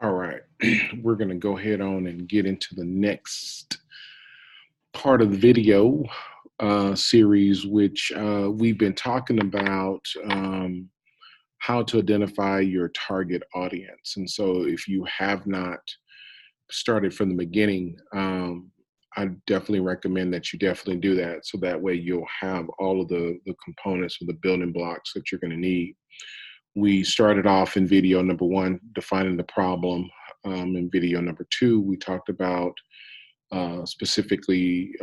All right, we're going to go ahead on and get into the next part of the video series, which we've been talking about how to identify your target audience. And so, if you have not started from the beginning, I definitely recommend that you definitely do that. So that way, you'll have all of the components or the building blocks that you're going to need. We started off in video number one, defining the problem. In video number two, we talked about specifically,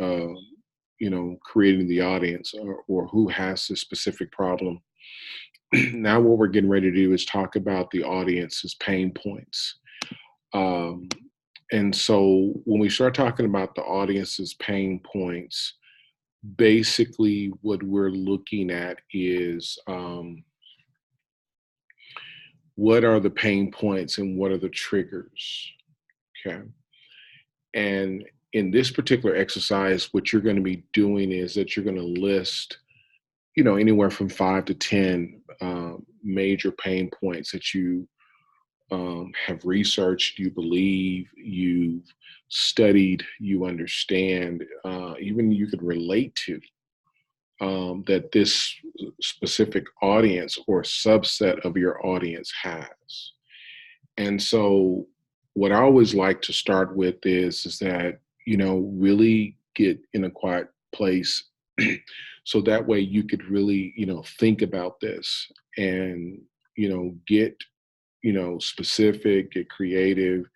creating the audience or who has this specific problem. Now, what we're getting ready to do is talk about the audience's pain points. Um, and so, when we start talking about the audience's pain points, basically what we're looking at is what are the pain points and what are the triggers. Okay. And in this particular exercise, what you're going to be doing is that you're going to list, anywhere from 5 to 10 major pain points that you have researched, you believe, you've studied, you understand, even you could relate to, that this specific audience or subset of your audience has. And so what I always like to start with is that, really get in a quiet place so that way you could really, think about this and, get, specific, get creative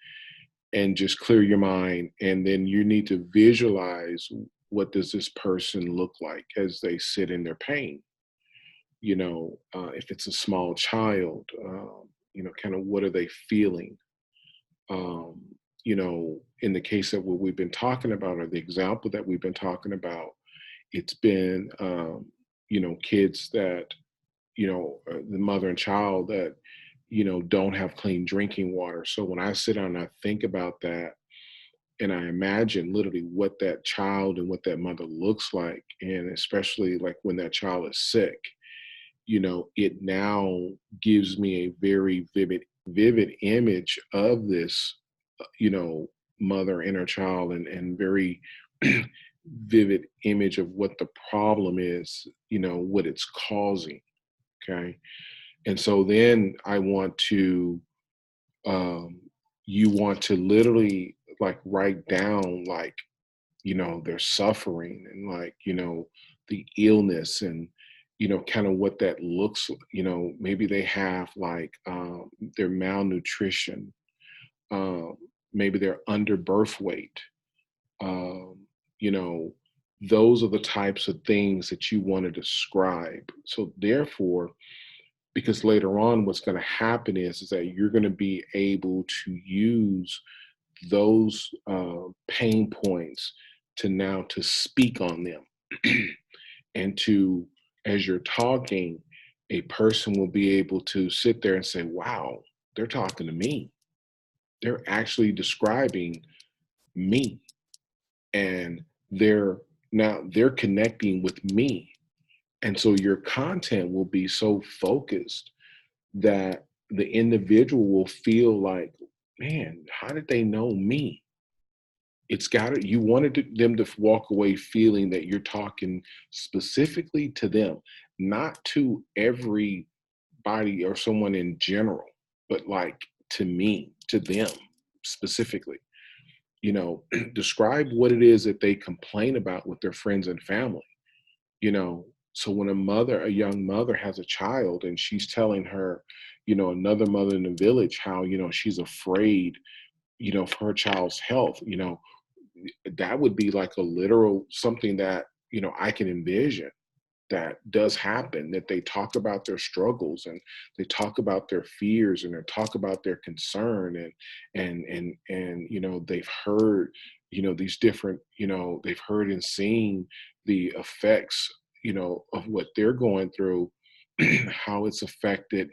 and just clear your mind. And then you need to visualize what does this person look like as they sit in their pain. If it's a small child, kind of what are they feeling? um, in the case of what we've been talking about, or the example that we've been talking about, it's been, kids that, the mother and child that, don't have clean drinking water. So when I sit down and I think about that, and I imagine literally what that child and what that mother looks like, and especially like when that child is sick, it now gives me a very vivid image of this, you know, mother and her child, and very vivid image of what the problem is, what it's causing. Okay. And so then I want to, um, you want to literally like write down like, their suffering and like, the illness and, kind of what that looks, maybe they have like their malnutrition, um, maybe they're under birth weight. Um, you know, those are the types of things that you want to describe. So therefore, because later on, what's going to happen is that you're going to be able to use those pain points to now to speak on them and to, as you're talking, a person will be able to sit there and say, wow, they're talking to me, they're actually describing me, and they're connecting with me. And so your content will be so focused that the individual will feel like, man, how did they know me? It's got to, you wanted them to walk away feeling that you're talking specifically to them, not to everybody or someone in general, but like to me, to them specifically. Describe what it is that they complain about with their friends and family. So when a young mother has a child and she's telling her, another mother in the village how, she's afraid, for her child's health, that would be like a literal something that, I can envision that does happen, that they talk about their struggles and they talk about their fears and they talk about their concern, and they've heard, these different, they've heard and seen the effects, of what they're going through, how it's affected,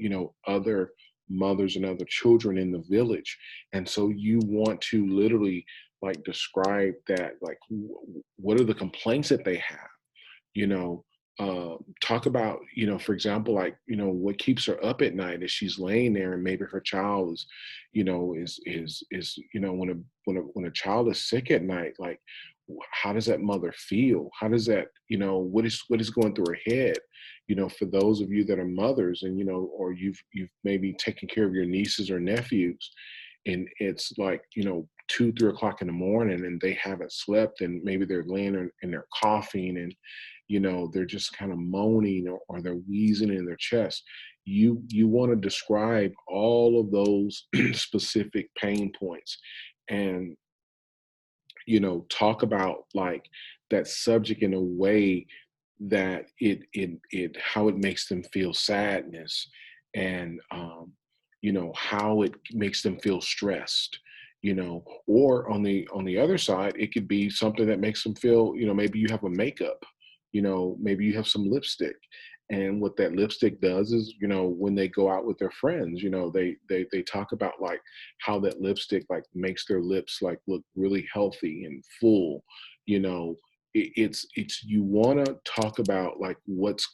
other mothers and other children in the village. And so you want to literally like describe that, like what are the complaints that they have, you know Talk about, for example, like, what keeps her up at night as she's laying there, and maybe her child is, when a child is sick at night, like, how does that mother feel? How does that, what is going through her head? For those of you that are mothers, and or you've maybe taken care of your nieces or nephews, and it's like, 2, 3 o'clock in the morning, and they haven't slept, and maybe they're laying there and they're coughing, and they're just kind of moaning, or they're wheezing in their chest. You want to describe all of those specific pain points, and talk about, like, that subject in a way that it how it makes them feel sadness, and how it makes them feel stressed. Or on the other side, it could be something that makes them feel, maybe you have a makeup, maybe you have some lipstick, and what that lipstick does is, when they go out with their friends, they talk about, like, how that lipstick, like, makes their lips, like, look really healthy and full. you know it's you want to talk about, like, what's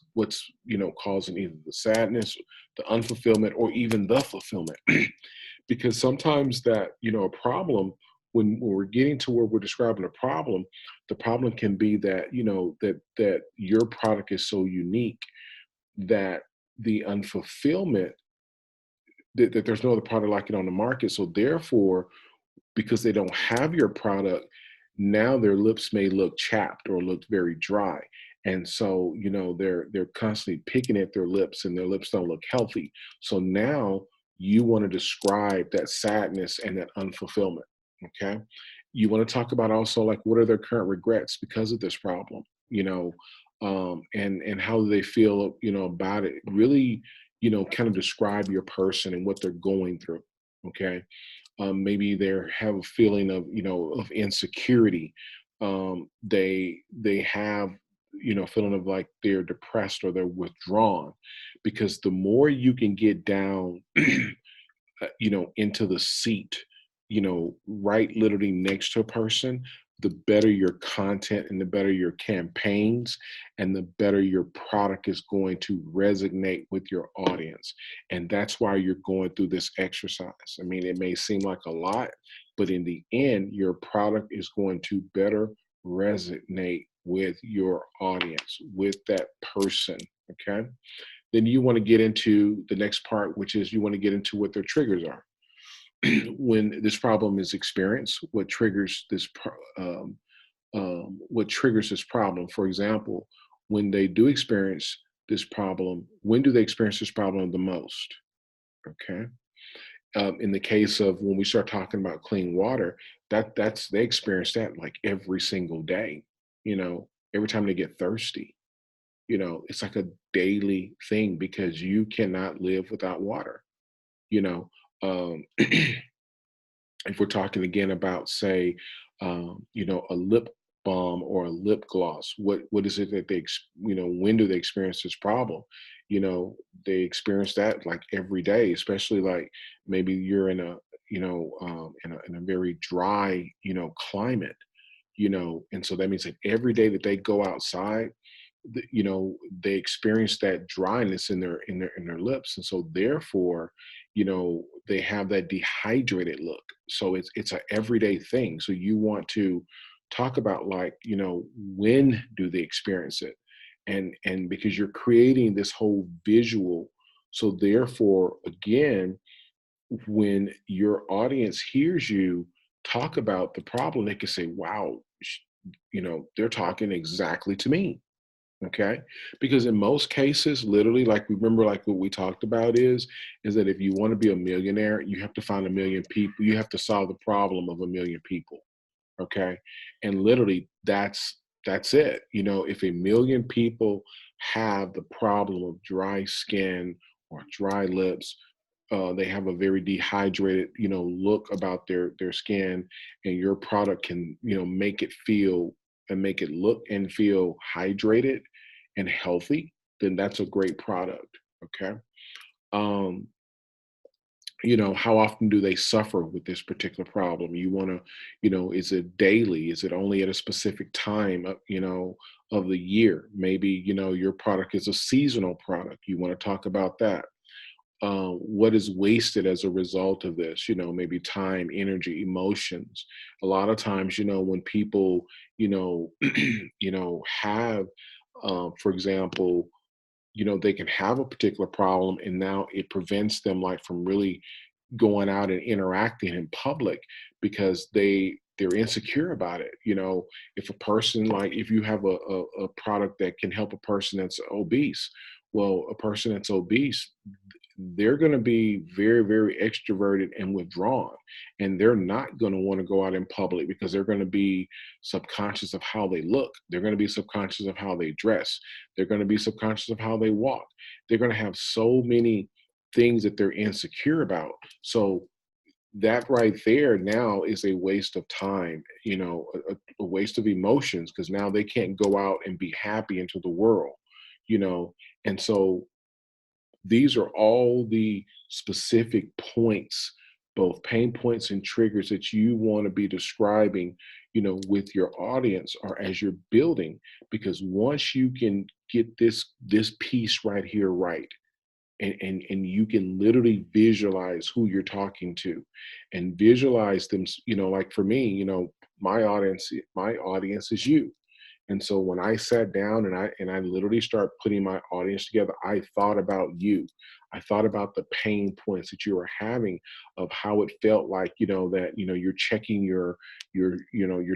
causing either the sadness, the unfulfillment, or even the fulfillment. Because sometimes that, a problem, when we're getting to where we're describing a problem, the problem can be that, that your product is so unique that the unfulfillment, that there's no other product like it on the market. So therefore, because they don't have your product, now their lips may look chapped or look very dry. And so, they're constantly picking at their lips, and their lips don't look healthy. So now you want to describe that sadness and that unfulfillment. Okay. You want to talk about also, like, what are their current regrets because of this problem, and how do they feel, about it. Really, kind of describe your person and what they're going through. Okay. Maybe they have a feeling of, of insecurity. They have, feeling of, like, they're depressed or they're withdrawn, because the more you can get down into the seat, right, literally next to a person, the better your content and the better your campaigns, and the better your product is going to resonate with your audience. And that's why you're going through this exercise. I mean, it may seem like a lot, but in the end, your product is going to better resonate with your audience, with that person. Okay. Then you want to get into the next part, which is, you want to get into what their triggers are. When this problem is experienced, what triggers this problem. For example, when they do experience this problem, when do they experience this problem the most? Okay. In the case of when we start talking about clean water, that's they experience that, like, every single day. Every time they get thirsty, it's like a daily thing, because you cannot live without water. You know, if we're talking again about, say, a lip balm or a lip gloss, what is it that when do they experience this problem? They experience that, like, every day, especially, like, maybe you're in a, in a very dry, climate, and so that means that every day that they go outside, they experience that dryness in their lips, and so therefore, they have that dehydrated look. So it's a everyday thing. So you want to talk about, like, when do they experience it, and because you're creating this whole visual. So therefore, again, when your audience hears you talk about the problem, they can say, wow, they're talking exactly to me. Okay. Because in most cases, literally, like, remember, like, what we talked about is that if you want to be a millionaire, you have to find a million people. You have to solve the problem of a million people. Okay. And literally, that's it. If a million people have the problem of dry skin or dry lips, they have a very dehydrated, look about their skin, and your product can, make it feel and make it look and feel hydrated and healthy, then that's a great product. Okay. Um, how often do they suffer with this particular problem? You want to, is it daily? Is it only at a specific time of, of the year? Maybe, your product is a seasonal product. You want to talk about that. What is wasted as a result of this? Maybe time, energy, emotions. A lot of times, when people, have, for example, they can have a particular problem, and now it prevents them like from really going out and interacting in public because they're insecure about it. If a person, like, if you have a product that can help a person that's obese, well, a person that's obese, they're going to be very, very extroverted and withdrawn, and they're not going to want to go out in public because they're going to be subconscious of how they look. They're going to be subconscious of how they dress. They're going to be subconscious of how they walk. They're going to have so many things that they're insecure about. So that right there now is a waste of time, a waste of emotions, because now they can't go out and be happy into the world, you know. And so these are all the specific points, both pain points and triggers, that you want to be describing, with your audience, or as you're building. Because once you can get this piece right here right, and you can literally visualize who you're talking to, and visualize them, like for me, my audience is you. And so when I sat down and I literally start putting my audience together, I thought about you. I thought about the pain points that you were having, of how it felt like, that, you're checking you're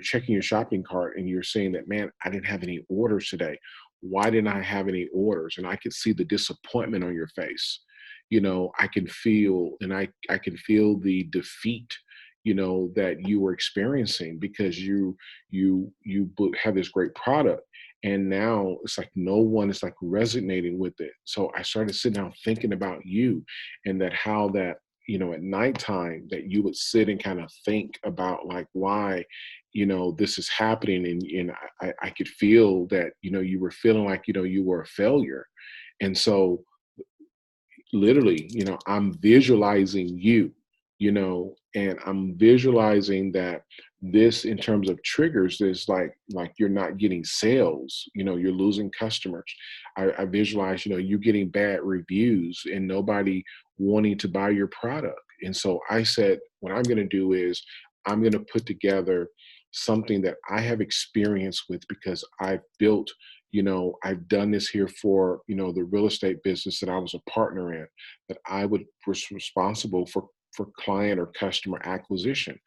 checking your shopping cart, and you're saying that, man, I didn't have any orders today. Why didn't I have any orders? And I could see the disappointment on your face. I can feel, and I can feel the defeat, that you were experiencing, because have this great product, and now it's like no one is like resonating with it. So I started sitting down thinking about you, and that how that, at nighttime, that you would sit and kind of think about like why, this is happening. And I could feel that, you were feeling like, you were a failure. And so literally, I'm visualizing you, and I'm visualizing that this, in terms of triggers, is like you're not getting sales, you're losing customers. I visualize, you getting bad reviews and nobody wanting to buy your product. And so I said, what I'm going to do is I'm going to put together something that I have experience with, because I've built, I've done this here for, the real estate business that I was a partner in, that I was responsible for client or customer acquisition.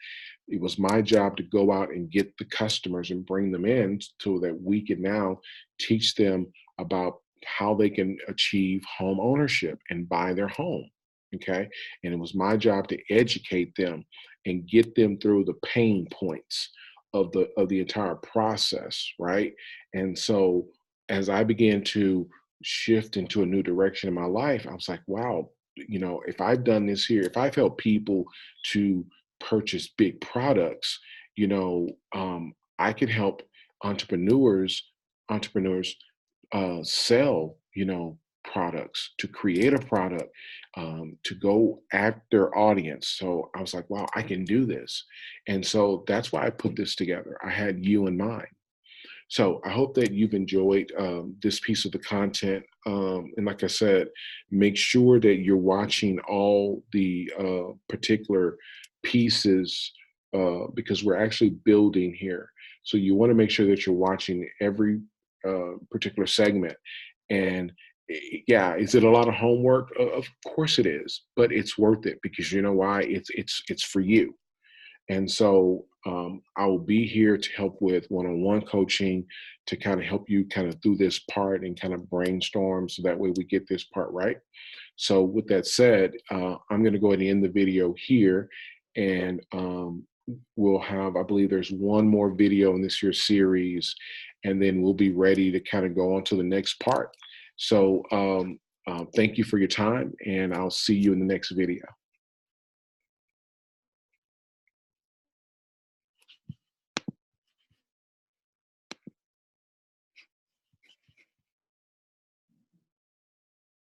It was my job to go out and get the customers and bring them in, so that we could now teach them about how they can achieve home ownership and buy their home. Okay. And it was my job to educate them and get them through the pain points of the entire process. Right. And so as I began to shift into a new direction in my life, I was like, wow, if I've done this here, if I've helped people to purchase big products, I can help entrepreneurs sell, products, to create a product, to go at their audience. So I was like, wow, I can do this. And so that's why I put this together. I had you in mind. So I hope that you've enjoyed this piece of the content. And like I said, make sure that you're watching all the particular pieces, because we're actually building here. So you want to make sure that you're watching every particular segment. And yeah, is it a lot of homework? Of course it is, but it's worth it, because you know why? It's for you. And so I will be here to help with one-on-one coaching, to kind of help you kind of through this part and kind of brainstorm, so that way we get this part right. So with that said, I'm going to go ahead and end the video here, and we'll have, I believe there's one more video in this here series, and then we'll be ready to kind of go on to the next part. So thank you for your time, and I'll see you in the next video.